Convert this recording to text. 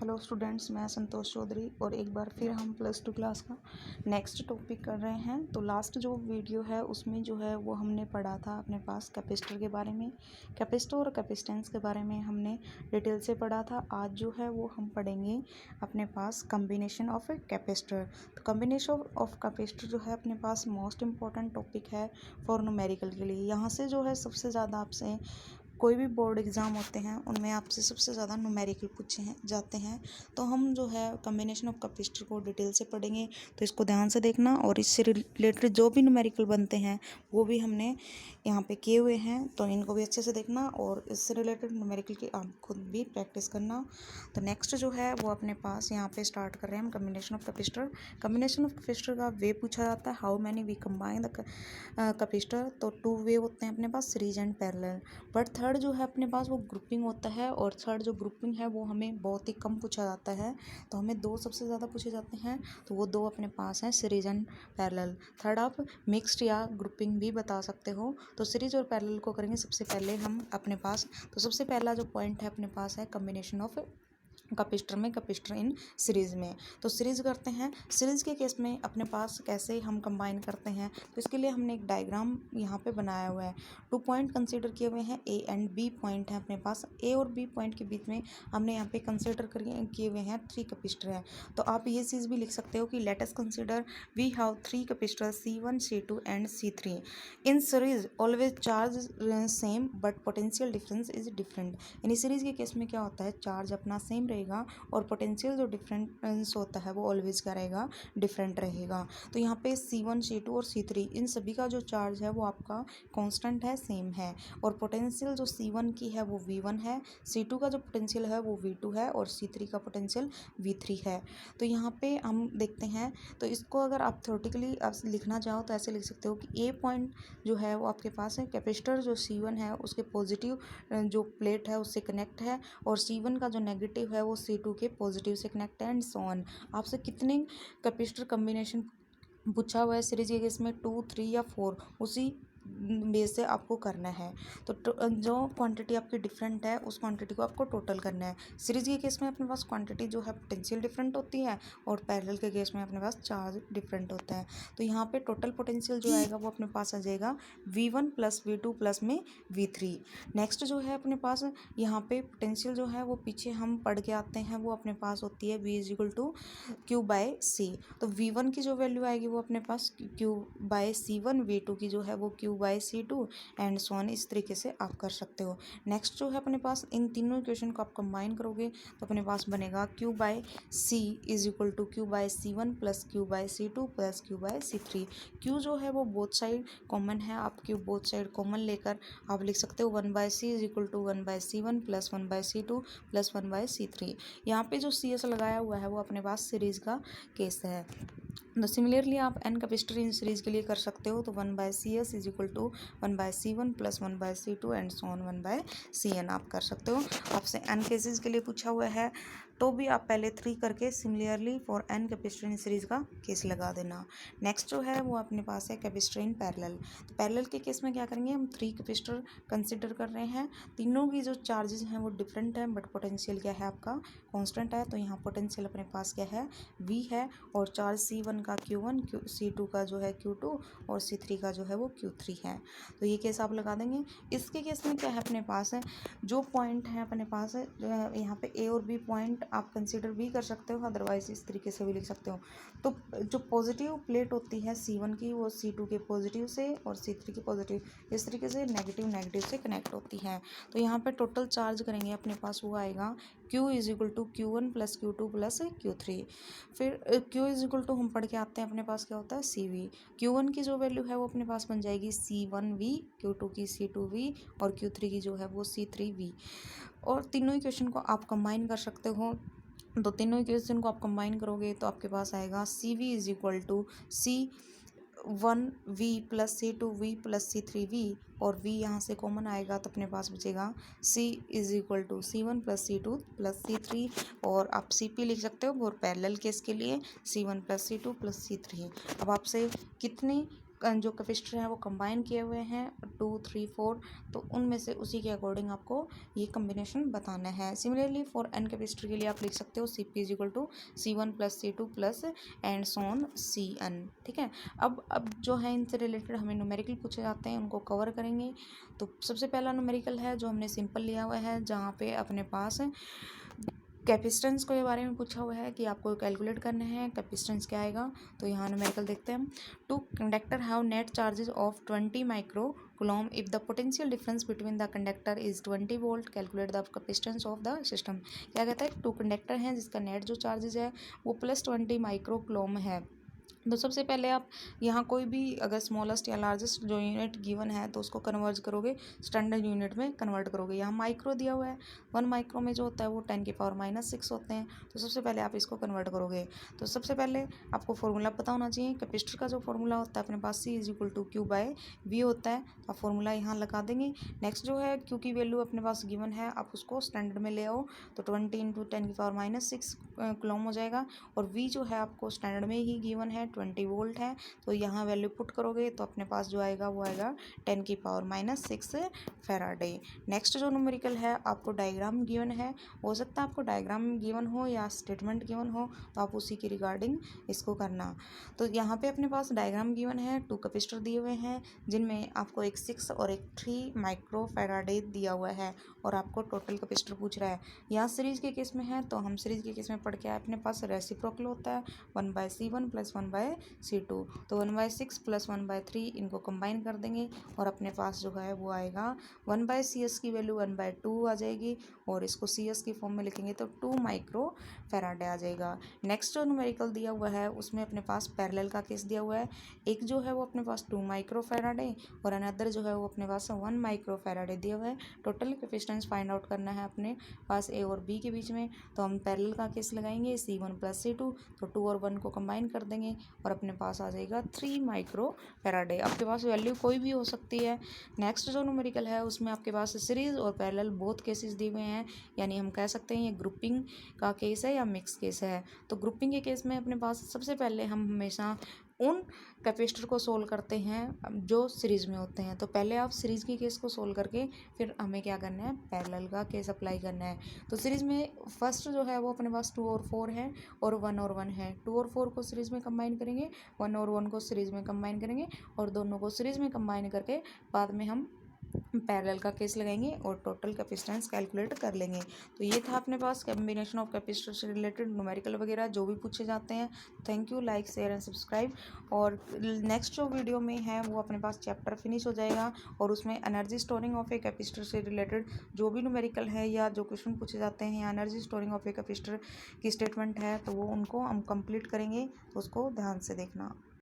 Hello students, मैं संतोष चौधरी और एक बार फिर हम प्लस टू क्लास का नेक्स्ट टॉपिक कर रहे हैं। तो लास्ट जो वीडियो है उसमें जो है वो हमने पढ़ा था अपने पास कैपेसिटर के बारे में, कैपेसिटर और कैपेसिटेंस के बारे में हमने डिटेल से पढ़ा था। आज जो है वो हम पढ़ेंगे अपने पास कम्बिनेशन ऑफ कैपेसिटर। तो कम्बिनेशन ऑफ कैपेसिटर जो है अपने पास मोस्ट इम्पॉर्टेंट टॉपिक है फॉर न्यूमेरिकल के लिए। यहाँ से जो है सबसे ज़्यादा आपसे कोई भी बोर्ड एग्ज़ाम होते हैं उनमें आपसे सबसे ज़्यादा न्यूमेरिकल पूछे जाते हैं। तो हम जो है कम्बिनेशन ऑफ कैपेसिटर को डिटेल से पढ़ेंगे, तो इसको ध्यान से देखना। और इससे रिलेटेड जो भी न्यूमेरिकल बनते हैं वो भी हमने यहाँ पे किए हुए हैं, तो इनको भी अच्छे से देखना और इससे रिलेटेड न्यूमेरिकल की आप खुद भी प्रैक्टिस करना। तो नेक्स्ट जो है वो अपने पास यहाँ पे स्टार्ट कर रहे हैं हम combination of capacitor. Combination of capacitor का वे पूछा जाता है, how many we combine the capacitor. तो टू वे होते हैं अपने पास, series and parallel. But third जो है अपने पास वो ग्रुपिंग होता है, और थर्ड जो ग्रुपिंग है वो हमें बहुत ही कम पूछा जाता है। तो हमें दो सबसे ज़्यादा पूछे जाते हैं, तो वो दो अपने पास हैं, सीरीज एंड पैरेलल। थर्ड आप मिक्स्ड या ग्रुपिंग भी बता सकते हो। तो सीरीज और पैरेलल को करेंगे सबसे पहले हम अपने पास। तो सबसे पहला जो पॉइंट है अपने पास है कम्बिनेशन ऑफ कैपेसिटर में, कैपेसिटर इन सीरीज़ में। तो सीरीज़ करते हैं। सीरीज़ के केस में अपने पास कैसे हम कंबाइन करते हैं, तो इसके लिए हमने एक डायग्राम यहाँ पे बनाया हुआ है। 2 पॉइंट कंसीडर किए हुए हैं, ए एंड बी पॉइंट है अपने पास। ए और बी पॉइंट के बीच में हमने यहाँ पे कंसीडर किए हुए हैं 3 कैपेसिटर है। तो आप ये चीज़ भी लिख सकते हो कि let us consider we have 3 capacitor C1 C2 and C3 in series always charge same but potential difference is different. यानी सीरीज के केस में क्या होता है, चार्ज अपना सेम रहेगा और पोटेंशियल जो डिफरेंस होता है वो ऑलवेज क्या रहेगा, डिफरेंट रहेगा। तो यहाँ पे C1 C2 और C3 इन सभी का जो चार्ज है वो आपका कांस्टेंट है, सेम है। और पोटेंशियल जो C1 की है वो V1 है, C2 का जो पोटेंशियल है वो V2 है, और C3 का पोटेंशियल V3 है। तो यहाँ पे हम देखते हैं, तो इसको अगर आप थ्योरेटिकली आप लिखना चाहो तो ऐसे लिख सकते हो कि ए पॉइंट जो है वो आपके पास है, कैपेसिटर जो C1 है उसके पॉजिटिव जो प्लेट है उससे कनेक्ट है, और C1 का जो नेगेटिव है वो C2 के पॉजिटिव से कनेक्ट है, एंड सो ऑन। आपसे कितने कैपेसिटर कम्बिनेशन पूछा हुआ है सीरीज के केस में, 2, 3 या 4, उसी बेस से आपको करना है। तो जो क्वांटिटी आपकी डिफरेंट है उस क्वांटिटी को आपको टोटल करना है। सीरीज के केस में अपने पास क्वांटिटी जो है पोटेंशियल डिफरेंट होती है, और पैरेलल के केस में अपने पास चार्ज डिफरेंट होता है। तो यहाँ पे टोटल पोटेंशियल जो आएगा वो अपने पास आ जाएगा V1 प्लस V2 प्लस में V3। नेक्स्ट जो है अपने पास यहाँ पे पोटेंशियल जो है वो पीछे हम पढ़ के आते हैं, वो अपने पास होती है V is equal to Q by C। तो V1 की जो वैल्यू आएगी वो अपने पास Q बाय C1, V2 की जो है वो Q by C2 and so on. इस तरीके से आप कर सकते हो। नेक्स्ट जो है अपने पास इन तीनों इक्वेशन को आप कंबाइन करोगे तो अपने पास बनेगा Q by C is equal to Q by C1 plus Q by C2 plus Q by C3। Q जो है वो बोथ साइड कॉमन है, आप Q बोथ साइड कॉमन लेकर आप लिख सकते हो 1 by C is equal to 1 by C1 plus 1 by C2 plus 1 by C3। यहाँ पे जो CS लगाया हुआ है वो अपने पास सीरीज का केस है। तो सिमिलरली आप एन कैपेसिटर इन सीरीज के लिए कर सकते हो, तो 1 by CS is equal to 1 by C1 plus 1 by C2 and so on 1 by CN आप कर सकते हो। आपसे एन केसेस के लिए पूछा हुआ है तो भी आप पहले 3 करके similarly for n capacitor in series का केस लगा देना। नेक्स्ट जो है वो अपने पास है कैपेसिटर इन पैरेलल। तो पैरेलल के केस में क्या करेंगे, हम 3 कैपेसिटर कंसिडर कर रहे हैं। तीनों की जो चार्जेस हैं वो डिफरेंट है, बट पोटेंशियल क्या है आपका कांस्टेंट है। तो यहाँ पोटेंशियल अपने पास क्या है, V है, और चार्ज C1 का Q1, C2 का जो है Q2 और C3 का जो है वो Q3 है। तो ये केस आप लगा देंगे। इसके केस में क्या है अपने पास है, जो पॉइंट है अपने पास है यहाँ पे A और B पॉइंट आप कंसीडर भी कर सकते हो, अदरवाइज इस तरीके से भी लिख सकते हो। तो जो पॉजिटिव प्लेट होती है C1 की वो C2 के पॉजिटिव से और C3 के पॉजिटिव, इस तरीके से नेगेटिव नेगेटिव से कनेक्ट होती है। तो यहाँ पे टोटल चार्ज करेंगे अपने पास वो आएगा Q is equal to Q1 plus Q2 plus Q3। फिर Q इज इक्वल टू हम पढ़ के आते हैं अपने पास क्या होता है CV। Q1 की जो वैल्यू है वो अपने पास बन जाएगी C1V, Q2 की C2V और Q3 की जो है वो C3V। और तीनों इक्वेशन को आप कंबाइन कर सकते हो। तो तीनों इक्वेशन को आप कंबाइन करोगे तो आपके पास आएगा CV is equal to C1V plus C2V plus C3V, और V यहाँ से कॉमन आएगा तो अपने पास बचेगा C is equal to C1 plus C2 plus C3, और आप CP लिख सकते हो। और पैरेलल केस के लिए C1 plus C2 plus C3। अब आपसे कितनी जो कैपेसिटर हैं वो कंबाइन किए हुए हैं 2, 3, 4, तो उनमें से उसी के अकॉर्डिंग आपको ये कम्बिनेशन बताना है। सिमिलरली फॉर एन कैपेसिटर के लिए आप लिख सकते हो CP is equal to C1 plus C2 plus and so on CN। ठीक है, अब जो है इनसे रिलेटेड हमें न्यूमेरिकल पूछे जाते हैं, उनको कवर करेंगे। तो सबसे पहला न्यूमेरिकल है जो हमने सिंपल लिया हुआ है, जहाँ पे अपने पास कैपेसिटेंस के बारे में पूछा हुआ है कि आपको कैलकुलेट करना है कैपेसिटेंस क्या आएगा। तो यहाँ न्यूमेरिकल देखते हैं हम। Two conductor have net charges of 20 micro coulomb if the potential difference between the conductor is 20 volt, calculate the capacitance of the system. क्या कहता है, टू कंडक्टर हैं जिसका नेट जो चार्जेस है वो +20 माइक्रो कूलम है। तो सबसे पहले आप यहाँ कोई भी अगर स्मॉलेस्ट या लार्जेस्ट जो यूनिट गिवन है तो उसको कन्वर्ज करोगे, स्टैंडर्ड यूनिट में कन्वर्ट करोगे। यहाँ माइक्रो दिया हुआ है, 1 माइक्रो में जो होता है वो 10⁻⁻6 होते हैं। तो सबसे पहले आप इसको कन्वर्ट करोगे। तो सबसे पहले आपको फॉर्मूला पता होना चाहिए। कैपेसिटर का जो फॉर्मूला होता है अपने पास C is equal to Q/V होता है, तो आप फॉर्मूला यहाँ लगा देंगे। नेक्स्ट जो है Q की वैल्यू अपने पास गिवन है, आप उसको स्टैंडर्ड में ले आओ, तो 20 × 10⁻⁻6 कूलम हो जाएगा। और V जो है आपको स्टैंडर्ड में ही गिवन है 20 वोल्ट है, तो यहाँ वैल्यू पुट करोगे तो अपने पास जो आएगा वो आएगा 10⁻⁻6 फैराडे। नेक्स्ट जो न्यूमेरिकल है आपको डायग्राम गिवन है, हो सकता है आपको डायग्राम गिवन हो या स्टेटमेंट गिवन हो, तो आप उसी के रिगार्डिंग इसको करना। तो यहाँ पे अपने पास डायग्राम गिवन है, 2 कैपेसिटर दिए हुए हैं जिनमें आपको एक 6 और एक 3 माइक्रो फैराडे दिया हुआ है, और आपको टोटल कैपेसिटर पूछ रहा है। यहाँ सीरीज़ के केस में है, तो हम सीरीज़ के केस में पढ़ के आए, अपने पास रेसिप्रोकल होता है 1/C1 प्लस 1/C2, तो 1/6 प्लस 1/3 इनको कंबाइन कर देंगे और अपने पास जो है वो आएगा 1/CS की वैल्यू 1/2 आ जाएगी, और इसको CS की फॉर्म में लिखेंगे तो 2 माइक्रो फैराडे आ जाएगा। नेक्स्ट जो न्यूमेरिकल दिया हुआ है उसमें अपने पास पैरेलल का केस दिया हुआ है, एक जो है वो अपने पास 2 माइक्रो फैराडे और अनदर जो है वो अपने पास 1 माइक्रो फैराडे दिया हुआ है। टोटल कैपेसिटेंस फाइंड आउट करना है अपने पास A और B के बीच में, तो हम पैरेलल का केस लगाएंगे C1 प्लस C2, तो 2 और 1 को कंबाइन कर देंगे और अपने पास आ जाएगा 3 माइक्रो फैराडे। आपके पास वैल्यू कोई भी हो सकती है। नेक्स्ट जो न्यूमेरिकल है उसमें आपके पास सीरीज और पैरेलल बोथ केसेस दिए हुए हैं, यानी हम कह सकते हैं ये ग्रुपिंग का केस है या मिक्स केस है। तो ग्रुपिंग के केस में अपने पास सबसे पहले हम हमेशा उन कैपेसिटर को सोल्व करते हैं जो सीरीज़ में होते हैं। तो पहले आप सीरीज़ की केस को सोल्व करके फिर हमें क्या करना है, पैरेलल का केस अप्लाई करना है। तो सीरीज़ में फर्स्ट जो है वो अपने पास 2 और 4 है और 1 और 1 है। 2 और 4 को सीरीज़ में कंबाइन करेंगे, 1 और 1 को सीरीज़ में कंबाइन करेंगे और दोनों को सीरीज़ में कंबाइन करके बाद में हम पैरेलल का केस लगाएंगे और टोटल कैपेसिटेंस कैलकुलेट कर लेंगे। तो ये था अपने पास कम्बिनेशन ऑफ कैपेसिटर से रिलेटेड न्यूमेरिकल वगैरह जो भी पूछे जाते हैं। Thank you, like share and subscribe. और नेक्स्ट जो वीडियो में है वो अपने पास चैप्टर फिनिश हो जाएगा और उसमें energy storing of a capacitor से रिलेटेड जो भी न्यूमेरिकल है या जो क्वेश्चन पूछे जाते हैं या energy storing of a capacitor की स्टेटमेंट है तो वो उनको हम कंप्लीट करेंगे, तो उसको ध्यान से देखना।